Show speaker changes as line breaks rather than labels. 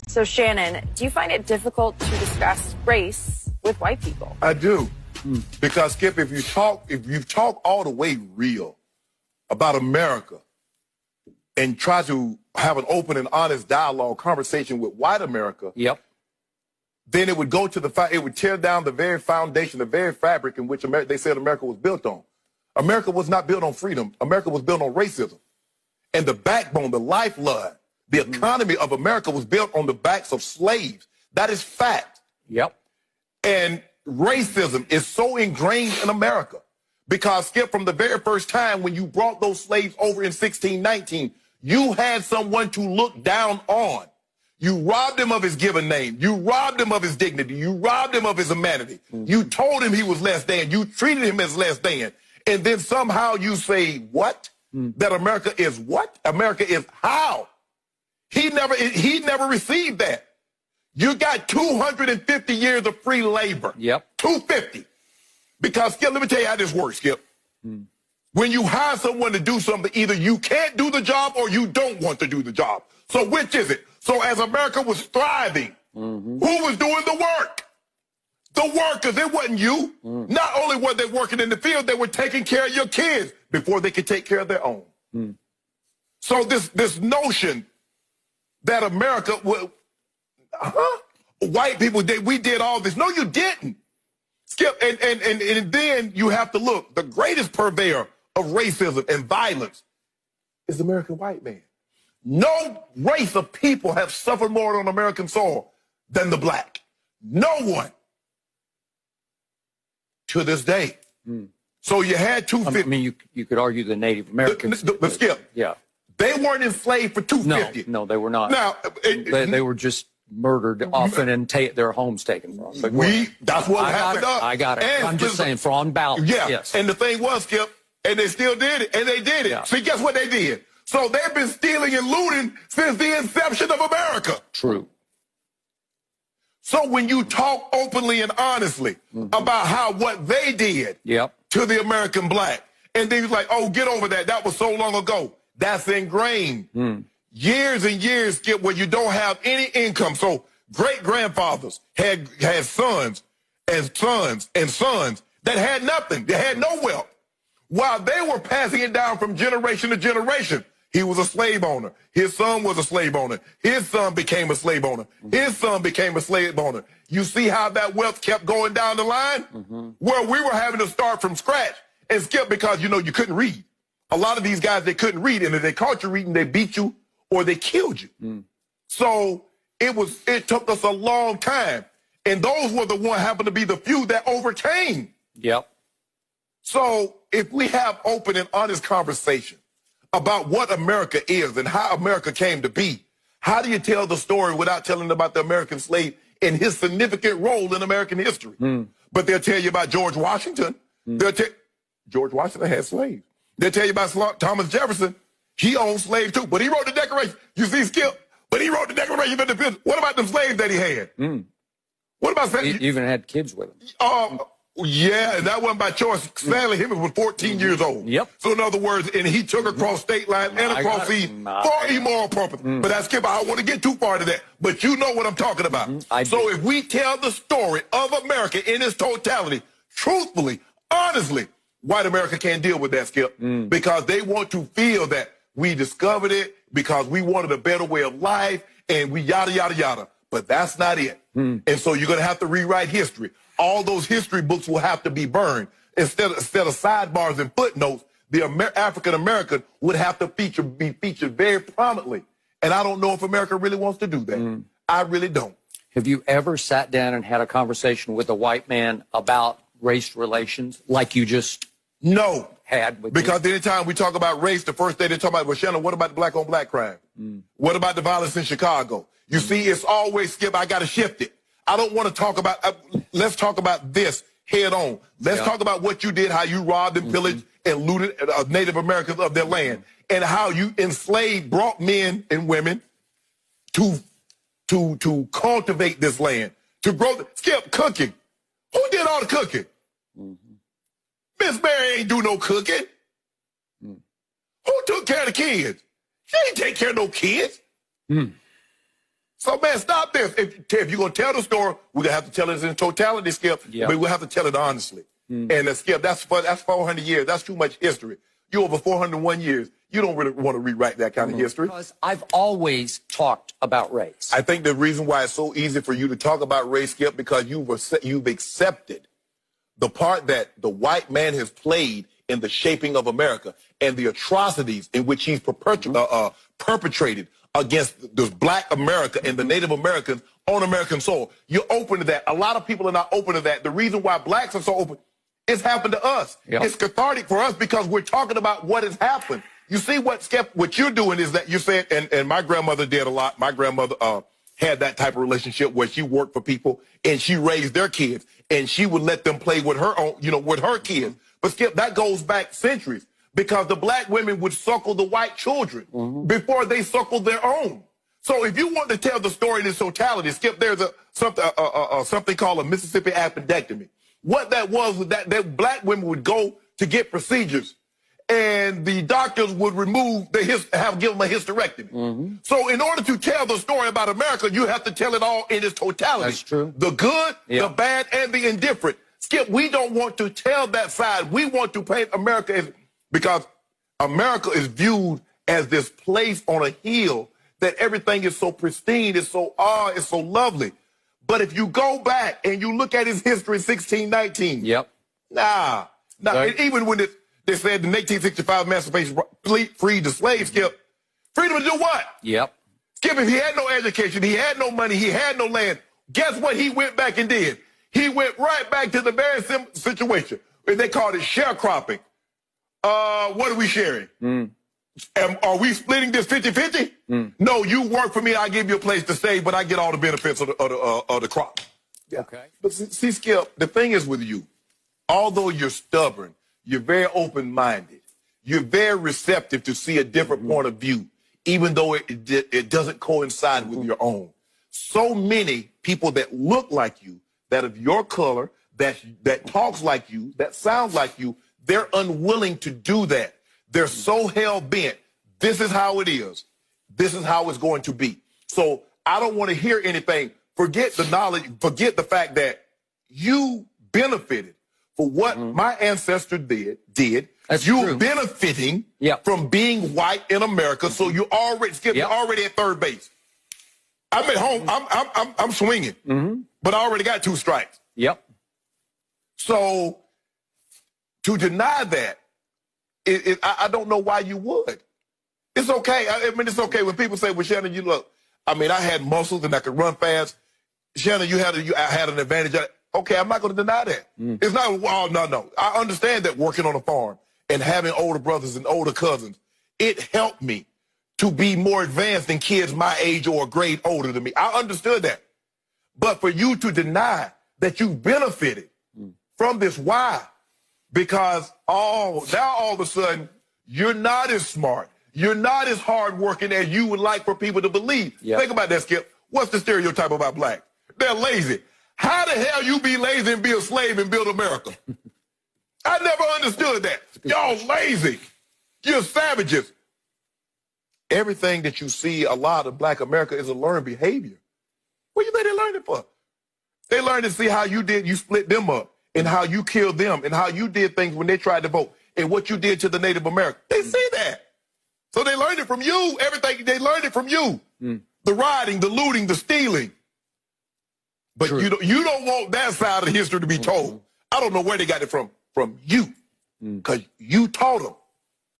So, Shannon, do you find it difficult to discuss race with white people?
I do. Because, Skip, if you talk all the way real about America and try to have an open and honest dialogue, conversation with white America, then it would go to it would tear down the very foundation, the very fabric in which they said America was built on. America was not built on freedom. America was built on racism. And the backbone, the lifeblood, the economy of America was built on the backs of slaves. That is fact. And racism is so ingrained in America because, Skip, from the very first time when you brought those slaves over in 1619, you had someone to look down on. You robbed him of his given name. You robbed him of his dignity. You robbed him of his humanity. You told him he was less than. You treated him as less than. And then somehow you say, what? That America is what? America is how? He never received that. You got 250 years of free labor. 250. Because, Skip, let me tell you how this works, Skip. When you hire someone to do something, either you can't do the job or you don't want to do the job. So which is it? So as America was thriving, who was doing the work? The workers. It wasn't you. Not only were they working in the field, they were taking care of your kids before they could take care of their own. So this notion that America, white people, we did all this. No, you didn't. Skip, and then you have to look. The greatest purveyor of racism and violence is the American white man. No race of people have suffered more on American soil than the black. No one. To this day. So you had 250.
I mean, you could argue the Native Americans.
But Skip, they weren't enslaved for 250.
No, they were not.
Now,
they were just murdered often and their homes taken from them.
That's what happened.
I got it. And I'm just saying, for on balance. Yes.
And the thing was, Skip, and they still did it, and they did it. See, guess what they did? So they've been stealing and looting since the inception of America.
True.
So when you talk openly and honestly about what they did to the American black, and then you're like, oh, get over that. That was so long ago. That's ingrained. Years and years, Skip, where you don't have any income. So great-grandfathers had sons and sons and sons that had nothing. They had no wealth. While they were passing it down from generation to generation, he was a slave owner. His son was a slave owner. His son became a slave owner. His son became a slave owner. You see how that wealth kept going down the line? Where we were having to start from scratch and Skip because, you couldn't read. A lot of these guys, they couldn't read. And if they caught you reading, they beat you or they killed you. So it took us a long time. And those were the ones happened to be the few that overcame. So if we have open and honest conversation about what America is and how America came to be, how do you tell the story without telling about the American slave and his significant role in American history? But they'll tell you about George Washington. George Washington had slaves. They'll tell you about Thomas Jefferson. He owned slaves too, but he wrote the Declaration. You see, Skip? But he wrote the Declaration of Independence. What about them slaves that he had? What about...
He even had kids with him.
Yeah, and that wasn't by choice. Stanley Hemings was 14 years old. So in other words, and he took across state line and across seas for immoral purpose. But that's Skip. I don't want to get too far to that. But you know what I'm talking about. So if we tell the story of America in its totality, truthfully, honestly, white America can't deal with that, Skip, because they want to feel that we discovered it because we wanted a better way of life and we yada, yada, yada. But that's not it. And so you're going to have to rewrite history. All those history books will have to be burned. Instead of sidebars and footnotes, the African American would have to be featured very prominently. And I don't know if America really wants to do that. I really don't.
Have you ever sat down and had a conversation with a white man about race relations like you just had with
because anytime we talk about race, the first thing they talk about, well, Shannon, what about the black on black crime? What about the violence in Chicago? You see, it's always, Skip, I got to shift it. I don't want to talk about, let's talk about this head on. Let's talk about what you did, how you robbed and pillaged and looted Native Americans of their land, and how you enslaved, brought men and women to cultivate this land, to grow. Skip, cooking. Who did all the cooking? Miss Mary ain't do no cooking. Who took care of the kids? She ain't take care of no kids. So, man, stop this. If you're going to tell the story, we're going to have to tell it in totality, Skip.
Yep.
But we'll have to tell it honestly. And Skip, that's 400 years. That's too much history. You're over 401 years. You don't really want to rewrite that kind of history.
Because I've always talked about race.
I think the reason why it's so easy for you to talk about race, Skip, because you've accepted the part that the white man has played in the shaping of America and the atrocities in which he's perpetrated against this black America and the Native Americans on American soil. You're open to that. A lot of people are not open to that. The reason why blacks are so open, it's happened to us.
Yep.
It's cathartic for us because we're talking about what has happened. You see what you're doing is that you said, and my grandmother did a lot. My grandmother had that type of relationship where she worked for people and she raised their kids and she would let them play with her own, with her kids. But Skip, that goes back centuries because the black women would suckle the white children before they suckled their own. So if you want to tell the story in its totality, Skip, there's something called a Mississippi appendectomy. What that was that black women would go to get procedures, and the doctors would give them a hysterectomy. So in order to tell the story about America, you have to tell it all in its totality.
That's true.
The good, the bad, and the indifferent. Skip, we don't want to tell that side. We want to paint America as, because America is viewed as this place on a hill that everything is so pristine, it's so it's so lovely. But if you go back and you look at his history, 1619.
Yep.
Nah.
Right.
Even when they said in 1865 emancipation freed the slaves, Skip, freedom to do what?
Yep.
Skip, if he had no education, he had no money, he had no land, guess what he went back and did? He went right back to the very situation. And they called it sharecropping. What are we sharing? Are we splitting this 50-50? No, you work for me, I give you a place to stay, but I get all the benefits of the crop. Yeah. Okay. But see, Skip, the thing is with you, although you're stubborn, you're very open-minded. You're very receptive to see a different point of view, even though it doesn't coincide with your own. So many people that look like you, that of your color, that talks like you, that sounds like you, they're unwilling to do that. They're so hell-bent. This is how it is. This is how it's going to be. So I don't want to hear anything. Forget the knowledge. Forget the fact that you benefited for what my ancestor did.
That's
you're
true.
benefiting from being white in America. So you already, Skip, you're already at third base. I'm at home. I'm swinging, but I already got 2 strikes.
Yep.
So to deny that, I don't know why you would. It's okay. I mean, it's okay when people say, well, Shannon, you look, I mean, I had muscles and I could run fast. Shannon, I had an advantage. Okay, I'm not going to deny that. It's not, oh, no. I understand that working on a farm and having older brothers and older cousins, it helped me to be more advanced than kids my age or a grade older than me. I understood that. But for you to deny that you benefited from this, why? Because now all of a sudden, you're not as smart. You're not as hardworking as you would like for people to believe.
Yep.
Think about that, Skip. What's the stereotype about black? They're lazy. How the hell you be lazy and be a slave and build America? I never understood that. Y'all lazy. You're savages. Everything that you see a lot of black America is a learned behavior. What do you think they learned it for? They learned to see how you split them up and how you killed them and how you did things when they tried to vote and what you did to the Native Americans. They see that. So they learned it from you. Everything, they learned it from you. The rioting, the looting, the stealing. But you don't want that side of history to be told. I don't know where they got it from you. Because you taught them.